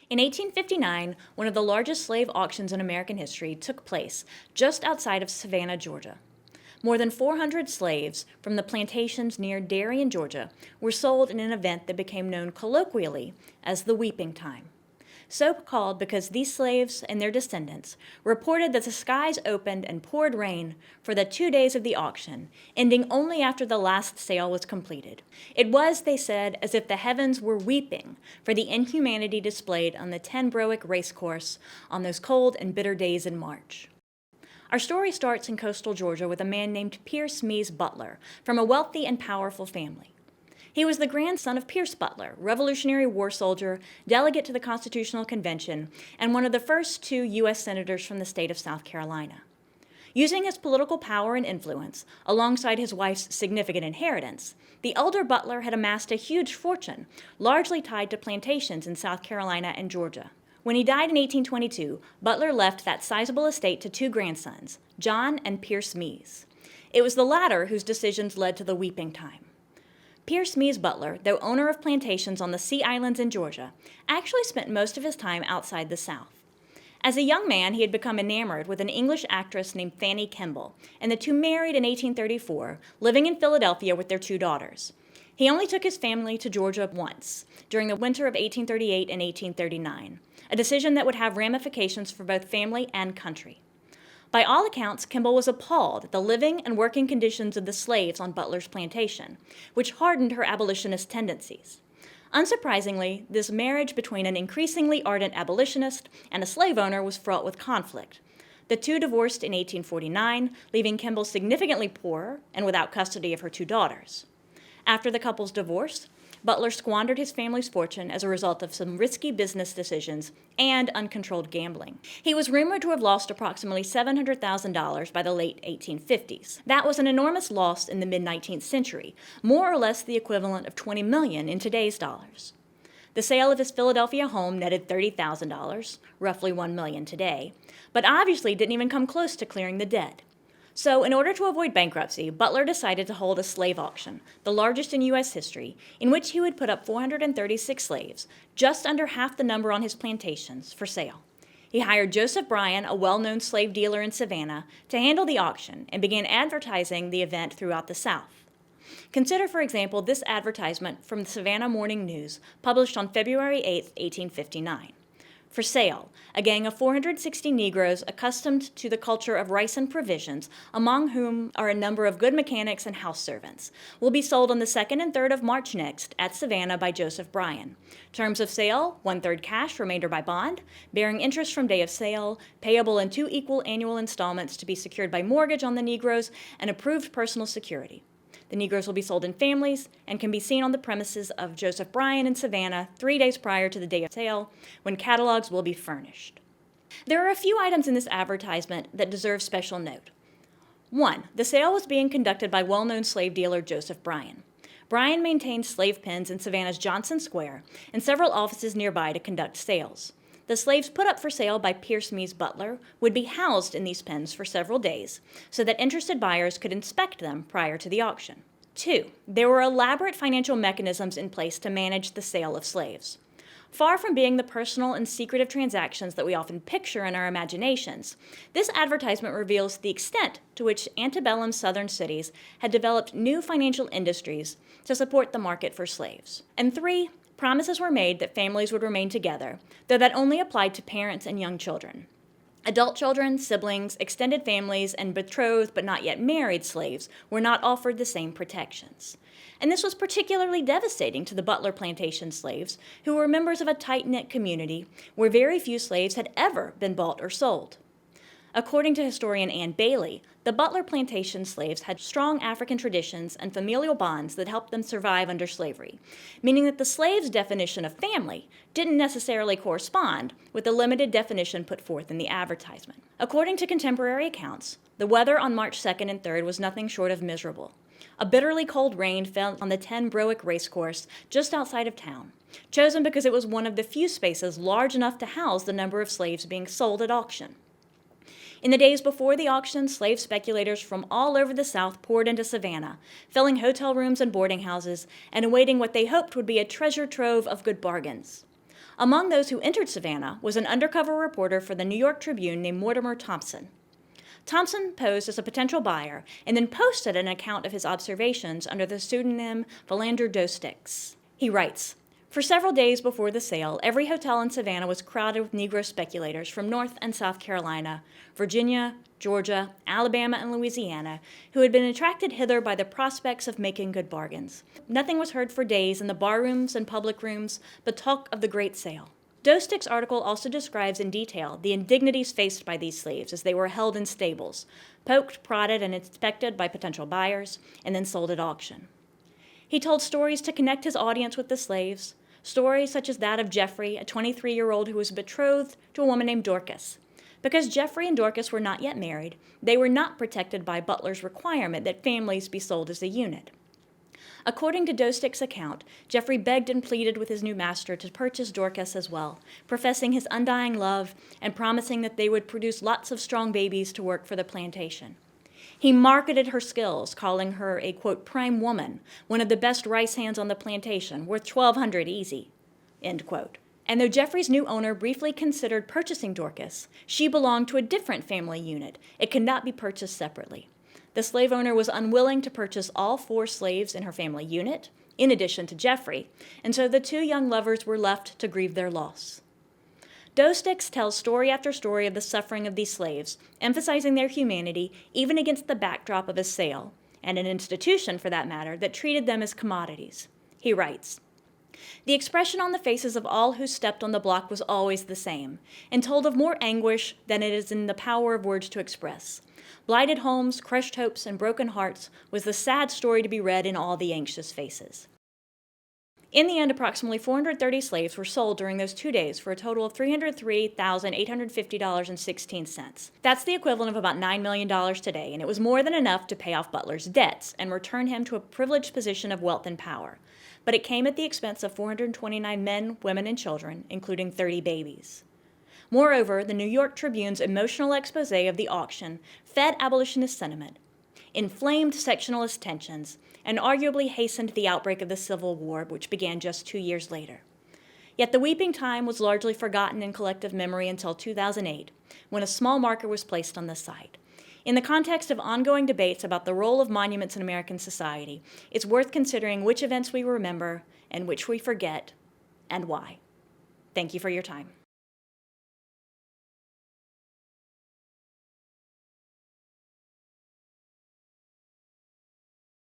In 1859, one of the largest slave auctions in American history took place just outside of Savannah, Georgia. More than 400 slaves from the plantations near Darien, Georgia, were sold in an event that became known colloquially as the Weeping Time. So called because these slaves and their descendants reported that the skies opened and poured rain for the 2 days of the auction, ending only after the last sale was completed. It was, they said, as if the heavens were weeping for the inhumanity displayed on the Ten Broeck racecourse on those cold and bitter days in March. Our story starts in coastal Georgia with a man named Pierce Mees Butler from a wealthy and powerful family. He was the grandson of Pierce Butler, Revolutionary War soldier, delegate to the Constitutional Convention, and one of the first 2 U.S. senators from the state of South Carolina. Using his political power and influence, alongside his wife's significant inheritance, the elder Butler had amassed a huge fortune, largely tied to plantations in South Carolina and Georgia. When he died in 1822, Butler left that sizable estate to 2 grandsons, John and Pierce Mees. It was the latter whose decisions led to the Weeping Time. Pierce Mees Butler, though owner of plantations on the Sea Islands in Georgia, actually spent most of his time outside the South. As a young man, he had become enamored with an English actress named Fanny Kemble, and the 2 married in 1834, living in Philadelphia with their 2 daughters. He only took his family to Georgia once, during the winter of 1838 and 1839, a decision that would have ramifications for both family and country. By all accounts, Kemble was appalled at the living and working conditions of the slaves on Butler's plantation, which hardened her abolitionist tendencies. Unsurprisingly, this marriage between an increasingly ardent abolitionist and a slave owner was fraught with conflict. The 2 divorced in 1849, leaving Kemble significantly poorer and without custody of her 2 daughters. After the couple's divorce, Butler squandered his family's fortune as a result of some risky business decisions and uncontrolled gambling. He was rumored to have lost approximately $700,000 by the late 1850s. That was an enormous loss in the mid-19th century, more or less the equivalent of $20 million in today's dollars. The sale of his Philadelphia home netted $30,000, roughly $1 million today, but obviously didn't even come close to clearing the debt. So, in order to avoid bankruptcy, Butler decided to hold a slave auction, the largest in U.S. history, in which he would put up 436 slaves, just under half the number on his plantations, for sale. He hired Joseph Bryan, a well-known slave dealer in Savannah, to handle the auction and began advertising the event throughout the South. Consider, for example, this advertisement from the Savannah Morning News, published on February 8, 1859. For sale, a gang of 460 Negroes accustomed to the culture of rice and provisions, among whom are a number of good mechanics and house servants, will be sold on the 2nd and 3rd of March next at Savannah by Joseph Bryan. Terms of sale, 1/3 cash, remainder by bond, bearing interest from day of sale, payable in 2 equal annual installments to be secured by mortgage on the Negroes and approved personal security. The Negroes will be sold in families and can be seen on the premises of Joseph Bryan in Savannah 3 days prior to the day of sale, when catalogs will be furnished. There are a few items in this advertisement that deserve special note. 1. The sale was being conducted by well-known slave dealer Joseph Bryan. Bryan maintained slave pens in Savannah's Johnson Square and several offices nearby to conduct sales. The slaves put up for sale by Pierce Mees Butler would be housed in these pens for several days so that interested buyers could inspect them prior to the auction. 2. There were elaborate financial mechanisms in place to manage the sale of slaves. Far from being the personal and secretive transactions that we often picture in our imaginations, this advertisement reveals the extent to which antebellum Southern cities had developed new financial industries to support the market for slaves. And 3. Promises were made that families would remain together, though that only applied to parents and young children. Adult children, siblings, extended families, and betrothed but not yet married slaves were not offered the same protections. And this was particularly devastating to the Butler plantation slaves, who were members of a tight-knit community where very few slaves had ever been bought or sold. According to historian Ann Bailey, the Butler plantation slaves had strong African traditions and familial bonds that helped them survive under slavery, meaning that the slaves' definition of family didn't necessarily correspond with the limited definition put forth in the advertisement. According to contemporary accounts, the weather on March 2nd and 3rd was nothing short of miserable. A bitterly cold rain fell on the Ten Broeck racecourse just outside of town, chosen because it was one of the few spaces large enough to house the number of slaves being sold at auction. In the days before the auction, slave speculators from all over the South poured into Savannah, filling hotel rooms and boarding houses and awaiting what they hoped would be a treasure trove of good bargains. Among those who entered Savannah was an undercover reporter for the New York Tribune named Mortimer Thompson. Thompson posed as a potential buyer and then posted an account of his observations under the pseudonym Philander Doesticks. He writes, "For several days before the sale, every hotel in Savannah was crowded with Negro speculators from North and South Carolina, Virginia, Georgia, Alabama, and Louisiana, who had been attracted hither by the prospects of making good bargains. Nothing was heard for days in the barrooms and public rooms but talk of the great sale." Dostick's article also describes in detail the indignities faced by these slaves as they were held in stables, poked, prodded, and inspected by potential buyers, and then sold at auction. He told stories to connect his audience with the slaves, stories such as that of Jeffrey, a 23-year-old who was betrothed to a woman named Dorcas. Because Jeffrey and Dorcas were not yet married, they were not protected by Butler's requirement that families be sold as a unit. According to Dostick's account, Jeffrey begged and pleaded with his new master to purchase Dorcas as well, professing his undying love and promising that they would produce lots of strong babies to work for the plantation. He marketed her skills, calling her a, quote, prime woman, one of the best rice hands on the plantation, worth $1,200 easy, end quote. And though Jeffrey's new owner briefly considered purchasing Dorcas, she belonged to a different family unit. It could not be purchased separately. The slave owner was unwilling to purchase all 4 slaves in her family unit, in addition to Jeffrey, and so the 2 young lovers were left to grieve their loss. Dostick tells story after story of the suffering of these slaves, emphasizing their humanity even against the backdrop of a sale, and an institution, for that matter, that treated them as commodities. He writes, "The expression on the faces of all who stepped on the block was always the same, and told of more anguish than it is in the power of words to express. Blighted homes, crushed hopes, and broken hearts was the sad story to be read in all the anxious faces." In the end, approximately 430 slaves were sold during those 2 days for a total of $303,850.16. That's the equivalent of about $9 million today, and it was more than enough to pay off Butler's debts and return him to a privileged position of wealth and power. But it came at the expense of 429 men, women, and children, including 30 babies. Moreover, the New York Tribune's emotional expose of the auction fed abolitionist sentiment, inflamed sectionalist tensions, and arguably hastened the outbreak of the Civil War, which began just 2 years later. Yet the weeping time was largely forgotten in collective memory until 2008, when a small marker was placed on the site. In the context of ongoing debates about the role of monuments in American society, it's worth considering which events we remember and which we forget, and why. Thank you for your time.